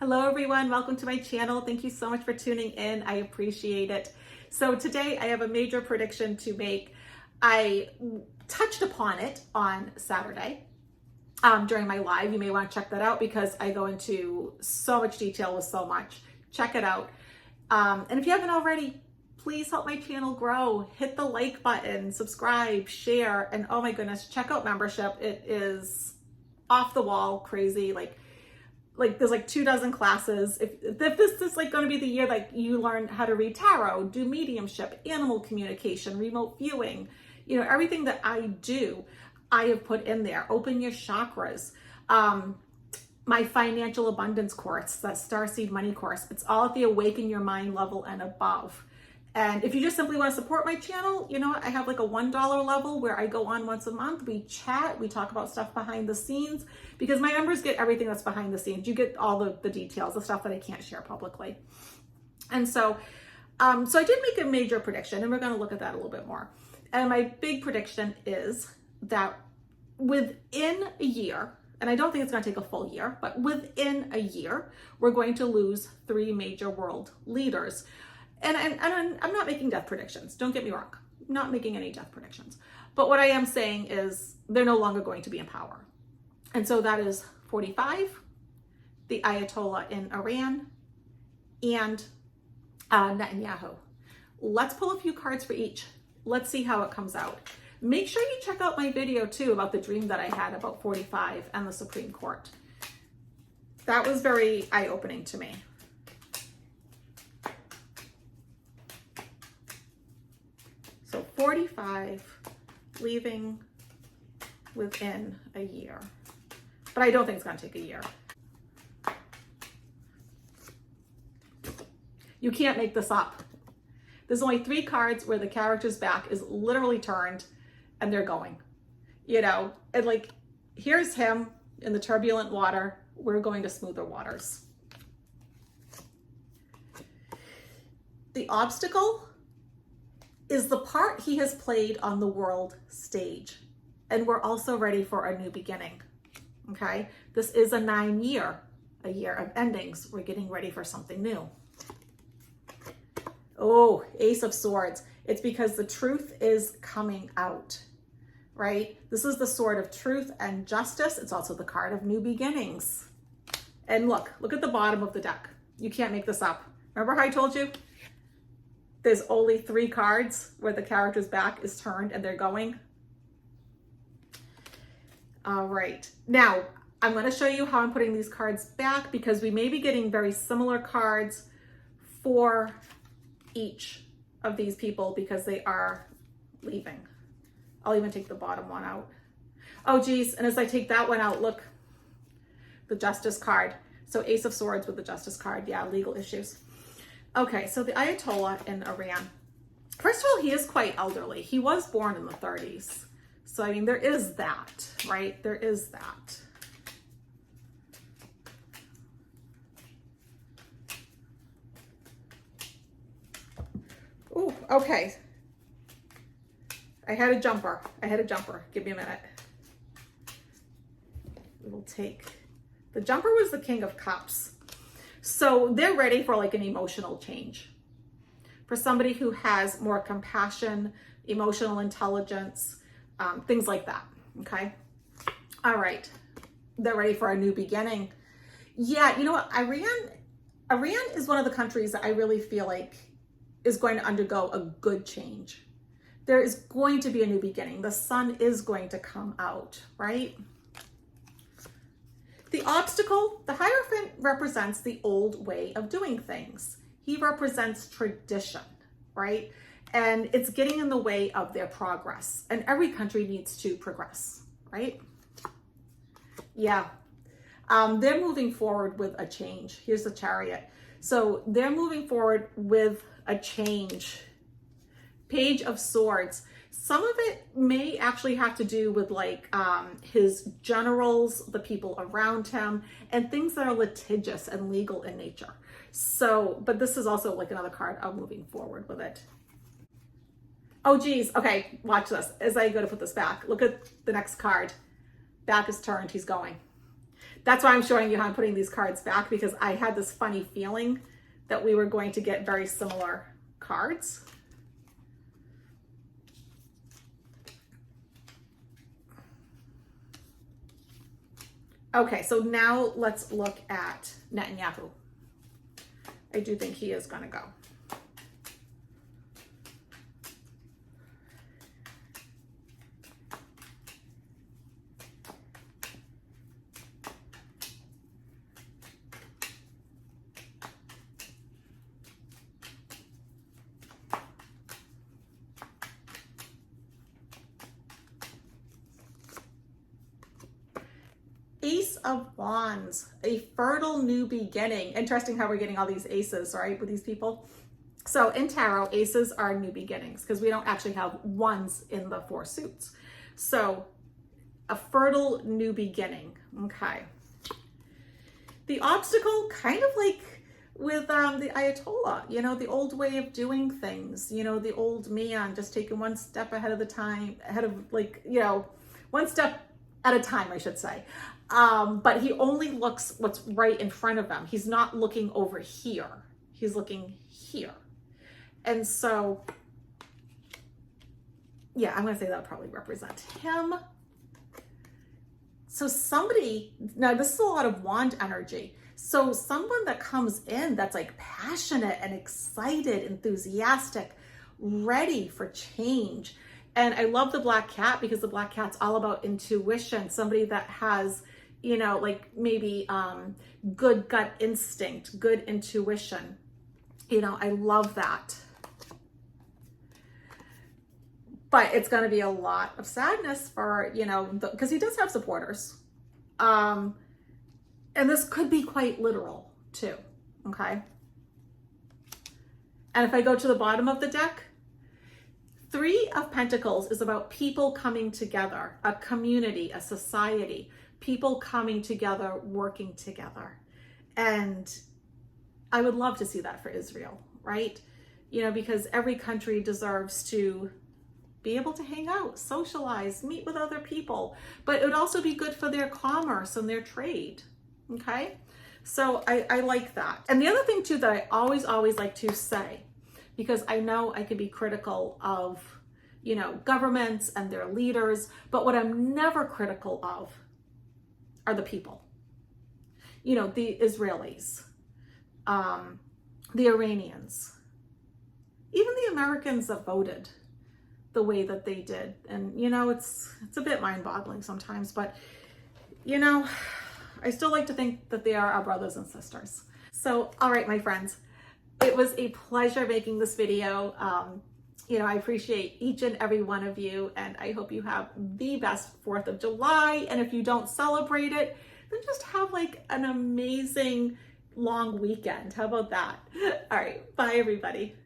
Hello everyone, welcome to my channel. Thank you so much for tuning in. I appreciate it. So today I have a major prediction to make. I touched upon it on Saturday during my live. You may want to check that out because I go into so much detail with so much. Check it out. And if you haven't already, please help my channel grow. Hit the like button, subscribe, share, and oh my goodness, check out membership. It is off the wall crazy. Like there's like 24 classes. If this is like going to be the year like you learn how to read tarot, do mediumship, animal communication, remote viewing, you know, everything that I do, I have put in there. Open your chakras. My financial abundance course, that Starseed Money course, it's all at the Awaken Your Mind level and above. And if you just simply want to support my channel, you know what? I have like a $1 level where I go on once a month. We chat, we talk about stuff behind the scenes because my members get everything that's behind the scenes. You get all the details, the stuff that I can't share publicly. And so I did make a major prediction, and we're going to look at that a little bit more. And my big prediction is that within a year, and I don't think it's going to take a full year, but within a year, we're going to lose 3 major world leaders. And I'm not making death predictions. Don't get me wrong. I'm not making any death predictions. But what I am saying is they're no longer going to be in power. And so that is 45, the Ayatollah in Iran, and Netanyahu. Let's pull a few cards for each. Let's see how it comes out. Make sure you check out my video too about the dream that I had about 45 and the Supreme Court. That was very eye-opening to me. So 45 leaving within a year. But I don't think it's going to take a year. You can't make this up. There's only 3 cards where the character's back is literally turned and they're going. You know, and like, here's him in the turbulent water. We're going to smoother waters. The obstacle is the part he has played on the world stage. And we're also ready for a new beginning, okay? This is a 9-year, a year of endings. We're getting ready for something new. Oh, Ace of Swords. It's because the truth is coming out, right? This is the sword of truth and justice. It's also the card of new beginnings. And look at the bottom of the deck. You can't make this up. Remember how I told you? There's only 3 cards where the character's back is turned and they're going. All right. Now, I'm going to show you how I'm putting these cards back because we may be getting very similar cards for each of these people because they are leaving. I'll even take the bottom one out. Oh, geez. And as I take that one out, look, the Justice card. So Ace of Swords with the Justice card. Yeah, legal issues. Okay, so the Ayatollah in Iran. First of all, he is quite elderly. He was born in the 30s. So, I mean, there is that, right? There is that. Ooh, okay. I had a jumper. Give me a minute. We will take, the jumper was the King of Cups. So they're ready for like an emotional change. For somebody who has more compassion, emotional intelligence, things like that, okay? All right, they're ready for a new beginning. Yeah, you know what, Iran is one of the countries that I really feel like is going to undergo a good change. There is going to be a new beginning. The sun is going to come out, right? The obstacle, the Hierophant represents the old way of doing things. He represents tradition, right? And it's getting in the way of their progress. And every country needs to progress, right? Yeah. They're moving forward with a change. Here's the Chariot. So they're moving forward with a change. Page of Swords. Some of it may actually have to do with like his generals, the people around him, and things that are litigious and legal in nature. So, but this is also like another card of moving forward with it. Oh geez, okay, watch this. As I go to put this back, look at the next card. Back is turned, he's going. That's why I'm showing you how I'm putting these cards back, because I had this funny feeling that we were going to get very similar cards. Okay, so now let's look at Netanyahu. I do think he is going to go. Ace of Wands, a fertile new beginning. Interesting how we're getting all these aces, right, with these people. So in tarot, aces are new beginnings because we don't actually have ones in the 4 suits. So a fertile new beginning. Okay. The obstacle, kind of like with the Ayatollah, you know, the old way of doing things, you know, the old man just taking one step ahead of the time, ahead of, like, you know, one step at a time, I should say. But he only looks what's right in front of him. He's not looking over here. He's looking here. And so, yeah, I'm going to say that would probably represent him. So somebody, now this is a lot of wand energy. So someone that comes in that's like passionate and excited, enthusiastic, ready for change. And I love the black cat because the black cat's all about intuition. Somebody that has, you know, like maybe good gut instinct, good intuition. You know, I love that. But it's going to be a lot of sadness for, you know, because he does have supporters. And this could be quite literal too, okay? And if I go to the bottom of the deck, 3 of Pentacles is about people coming together, a community, a society, people coming together, working together. And I would love to see that for Israel, right? You know, because every country deserves to be able to hang out, socialize, meet with other people, but it would also be good for their commerce and their trade, okay? So I like that. And the other thing too that I always like to say, because I know I can be critical of, you know, governments and their leaders, but what I'm never critical of are the people. You know, the Israelis, the Iranians, even the Americans that voted the way that they did. And, you know, it's a bit mind-boggling sometimes, but, you know, I still like to think that they are our brothers and sisters. So, all right, my friends, it was a pleasure making this video. You know, I appreciate each and every one of you, and I hope you have the best 4th of July. And if you don't celebrate it, then just have like an amazing long weekend. How about that? All right, bye everybody.